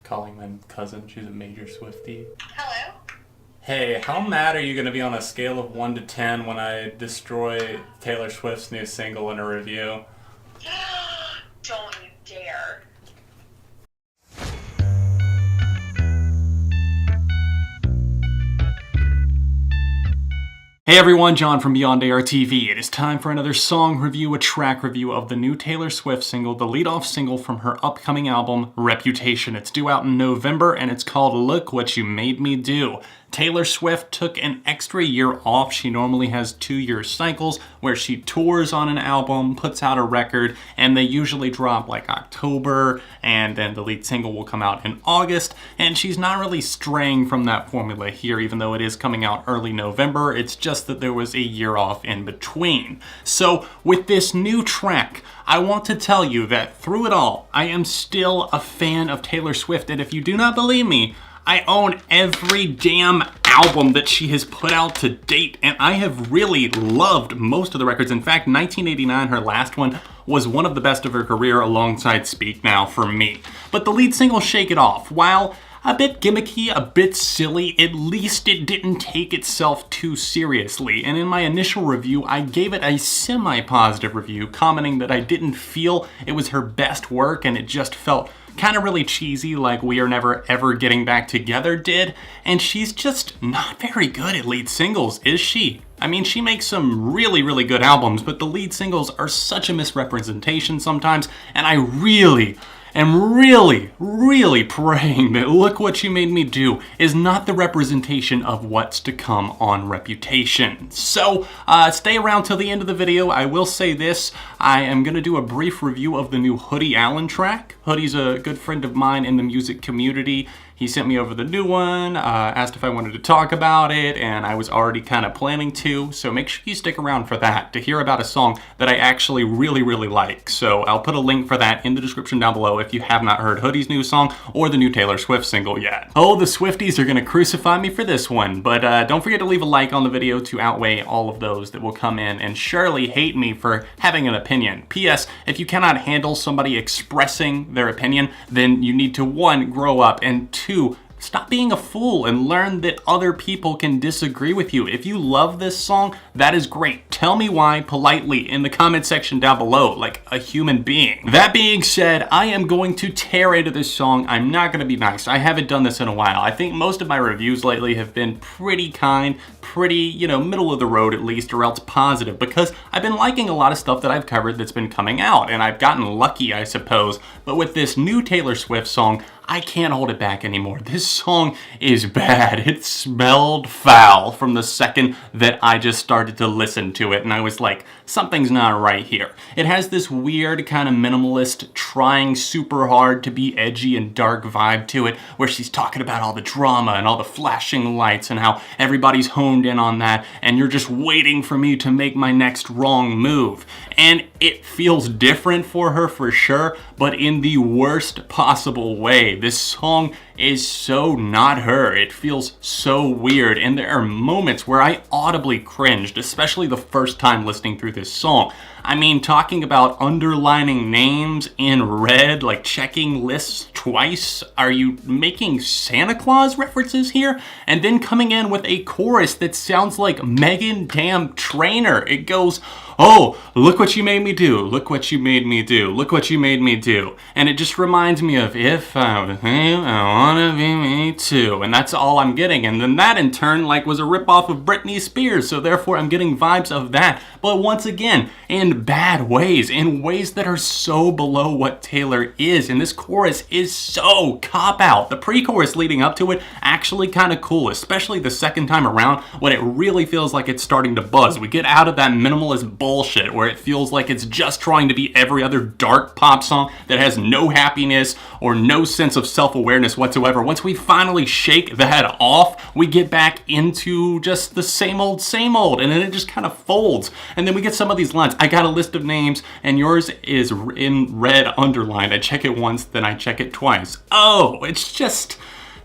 calling my cousin. She's a major Swiftie. Hello? Hey, how mad are you going to be on a scale of 1 to 10 when I destroy Taylor Swift's new single in a review? Don't you dare. Hey everyone, John from Beyond ARTV. It is time for another song review, a track review of the new Taylor Swift single, the lead-off single from her upcoming album, Reputation. It's due out in November and it's called Look What You Made Me Do. Taylor Swift took an extra year off. She normally has 2-year cycles where she tours on an album, puts out a record, and they usually drop like October, and then the lead single will come out in August, and she's not really straying from that formula here, even though it is coming out early November. It's just that there was a year off in between. So with this new track, I want to tell you that through it all, I am still a fan of Taylor Swift, and if you do not believe me, I own every damn album that she has put out to date, and I have really loved most of the records. In fact, 1989, her last one, was one of the best of her career alongside Speak Now for me. But the lead single, Shake It Off, while a bit gimmicky, a bit silly, at least it didn't take itself too seriously. And in my initial review, I gave it a semi-positive review, commenting that I didn't feel it was her best work and it just felt kind of really cheesy, like We Are Never Ever Getting Back Together did, and she's just not very good at lead singles, is she? I mean, she makes some really, really good albums, but the lead singles are such a misrepresentation sometimes, and I really am really praying that Look What You Made Me Do is not the representation of what's to come on Reputation. So, stay around till the end of the video. I will say this, I am going to do a brief review of the new Hoodie Allen track. Hoodie's a good friend of mine in the music community. He sent me over the new one, asked if I wanted to talk about it, and I was already kind of planning to, so make sure you stick around for that to hear about a song that I actually really like. So I'll put a link for that in the description down below if you have not heard Hoodie's new song or the new Taylor Swift single yet. Oh, the Swifties are gonna crucify me for this one, but don't forget to leave a like on the video to outweigh all of those that will come in and surely hate me for having an opinion. P.S. If you cannot handle somebody expressing their opinion, then you need to 1, grow up, and 2, stop being a fool and learn that other people can disagree with you. If you love this song, that is great. Tell me why politely in the comment section down below, like a human being. That being said, I am going to tear into this song. I'm not going to be nice. I haven't done this in a while. I think most of my reviews lately have been pretty kind, pretty, middle of the road at least, or else positive, because I've been liking a lot of stuff that I've covered that's been coming out, and I've gotten lucky, I suppose. But with this new Taylor Swift song, I can't hold it back anymore. This song is bad. It smelled foul from the second that I just started to listen to it, and I was like, something's not right here. It has this weird kind of minimalist, trying super hard to be edgy and dark vibe to it, where she's talking about all the drama and all the flashing lights and how everybody's honed in on that, and you're just waiting for me to make my next wrong move. And it feels different for her for sure, but in the worst possible way. This song is so not her. It feels so weird, and there are moments where I audibly cringed, especially the first time listening through this song. I mean, talking about underlining names in red, like checking lists twice. Are you making Santa Claus references here? And then coming in with a chorus that sounds like Megan damn Trainor. It goes, oh, look what you made me do. Look what you made me do. Look what you made me do. And it just reminds me of, if I were him, I wanna be me too. And that's all I'm getting. And then that in turn, was a ripoff of Britney Spears. So therefore I'm getting vibes of that. But once again, in bad ways, in ways that are so below what Taylor is. And this chorus is so cop-out. The pre-chorus leading up to it, actually kind of cool, especially the second time around when it really feels like it's starting to buzz. We get out of that minimalist bullshit where it feels like it's just trying to be every other dark pop song that has no happiness or no sense of self-awareness whatsoever. Once we finally shake that off, we get back into just the same old, and then it just kind of folds. And then we get some of these lines. I got a list of names, and yours is in red underlined. I check it once, then I check it twice. Oh, it's just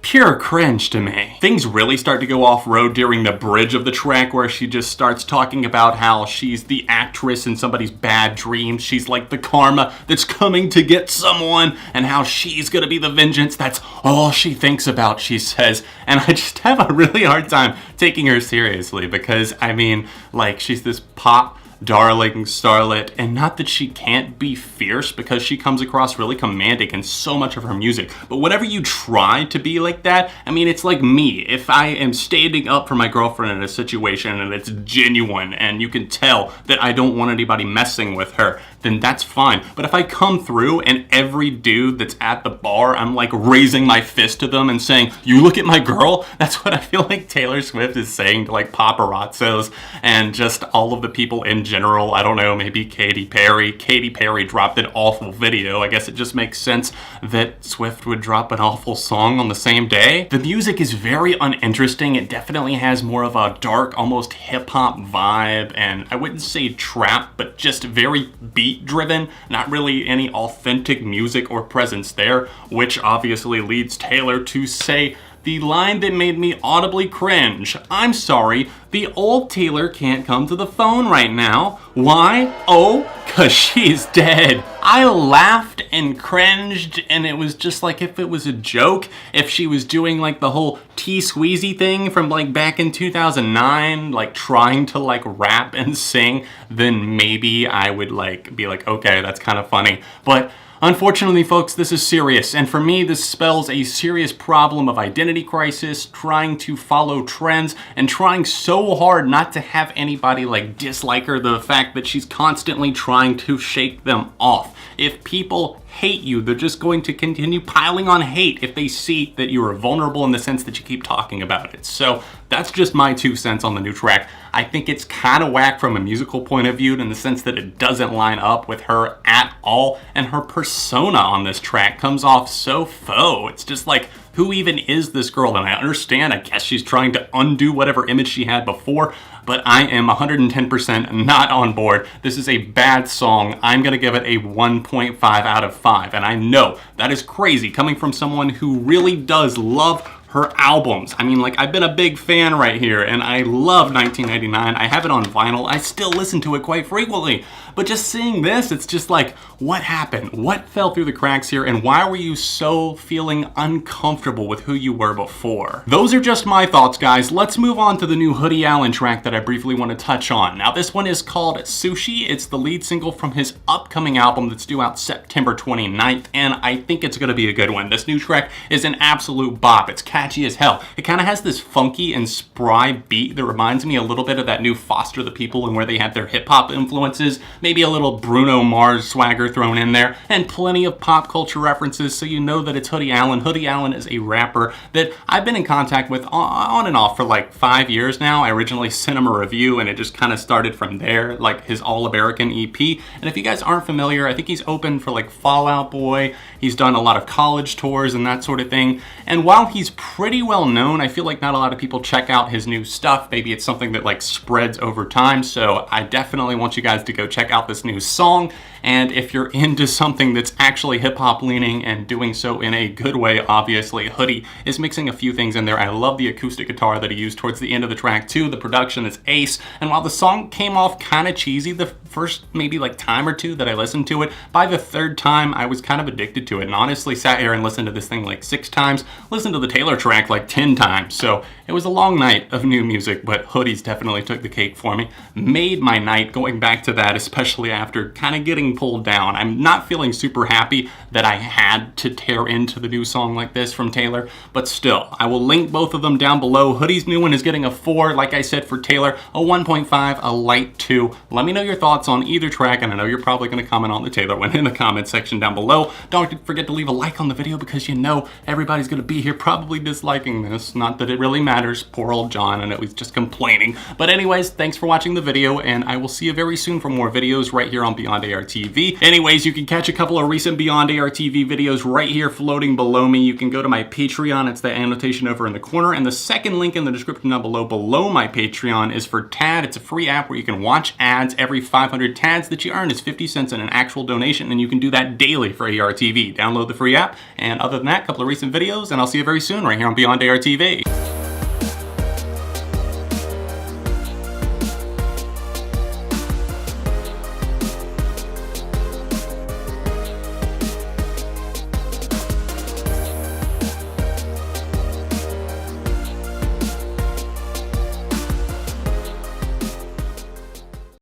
pure cringe to me. Things really start to go off-road during the bridge of the track where she just starts talking about how she's the actress in somebody's bad dreams. She's like the karma that's coming to get someone, and how she's gonna be the vengeance. That's all she thinks about, she says. And I just have a really hard time taking her seriously because, I mean, like, she's this pop darling starlet, and not that she can't be fierce because she comes across really commanding in so much of her music, but whenever you try to be like that, I mean, it's like me. If I am standing up for my girlfriend in a situation and it's genuine and you can tell that I don't want anybody messing with her, then that's fine. But if I come through and every dude that's at the bar, I'm like raising my fist to them and saying, "You look at my girl," that's what I feel like Taylor Swift is saying to like paparazzos and just all of the people in general. I don't know, maybe Katy Perry. Katy Perry dropped an awful video. I guess it just makes sense that Swift would drop an awful song on the same day. The music is very uninteresting. It definitely has more of a dark, almost hip-hop vibe, and I wouldn't say trap, but just very beat-driven. Not really any authentic music or presence there, which obviously leads Taylor to say the line that made me audibly cringe. "I'm sorry, the old Taylor can't come to the phone right now. Why? Oh, 'cause she's dead." I laughed and cringed, and it was just like if it was a joke, if she was doing like the whole T-Squeezy thing from like back in 2009, like trying to like rap and sing, then maybe I would like be like, okay, that's kind of funny. But unfortunately, folks, this is serious, and for me, this spells a serious problem of identity crisis, trying to follow trends, and trying so hard not to have anybody like dislike her, the fact that she's constantly trying to shake them off. If people hate you, they're just going to continue piling on hate if they see that you are vulnerable in the sense that you keep talking about it. So that's just my 2 cents on the new track. I think it's kind of whack from a musical point of view in the sense that it doesn't line up with her at all, and her persona on this track comes off so faux. It's just like, who even is this girl? And I understand, I guess she's trying to undo whatever image she had before, but I am 110% not on board. This is a bad song. I'm gonna give it a 1.5 out of 5, and I know that is crazy coming from someone who really does love her albums. I mean, like, I've been a big fan right here, and I love 1999. I have it on vinyl. I still listen to it quite frequently. But just seeing this, it's just like, what happened? What fell through the cracks here, and why were you so feeling uncomfortable with who you were before? Those are just my thoughts, guys. Let's move on to the new Hoodie Allen track that I briefly want to touch on. Now, this one is called Sushi. It's the lead single from his upcoming album that's due out September 29th, and I think it's gonna be a good one. This new track is an absolute bop. It's catchy as hell. It kind of has this funky and spry beat that reminds me a little bit of that new Foster the People and where they had their hip-hop influences. Maybe a little Bruno Mars swagger thrown in there, and plenty of pop culture references, so you know that it's Hoodie Allen. Hoodie Allen is a rapper that I've been in contact with on and off for like 5 years now. I originally sent him a review, and it just kind of started from there, like his All-American EP. And if you guys aren't familiar, I think he's open for like Fall Out Boy. He's done a lot of college tours and that sort of thing. And while he's pretty well known, I feel like not a lot of people check out his new stuff. Maybe it's something that like spreads over time, so I definitely want you guys to go check out this new song. And if you're into something that's actually hip-hop leaning and doing so in a good way, obviously, Hoodie is mixing a few things in there. I love the acoustic guitar that he used towards the end of the track too. The production is ace, and while the song came off kind of cheesy the first maybe like time or two that I listened to it, by the third time I was kind of addicted to it, and honestly sat here and listened to this thing like 6 times, listened to the Taylor track like 10 times, so it was a long night of new music, but Hoodies definitely took the cake for me. Made my night going back to that, especially after kind of getting pulled down. I'm not feeling super happy that I had to tear into the new song like this from Taylor, but still, I will link both of them down below. Hoodie's new one is getting a 4, like I said for Taylor, a 1.5, a light 2. Let me know your thoughts on either track, and I know you're probably going to comment on the Taylor one in the comment section down below. Don't forget to leave a like on the video because you know everybody's going to be here probably disliking this. Not that it really matters. Poor old John, I know he's just complaining. But anyways, thanks for watching the video, and I will see you very soon for more videos. videos right here on Beyond ARTV. Anyways, you can catch a couple of recent Beyond ARTV videos right here floating below me. You can go to my Patreon. It's the annotation over in the corner. And the second link in the description down below my Patreon is for TAD. It's a free app where you can watch ads. Every 500 TADs that you earn is 50 cents in an actual donation, and you can do that daily for ARTV. Download the free app. And other than that, a couple of recent videos, and I'll see you very soon right here on Beyond ARTV.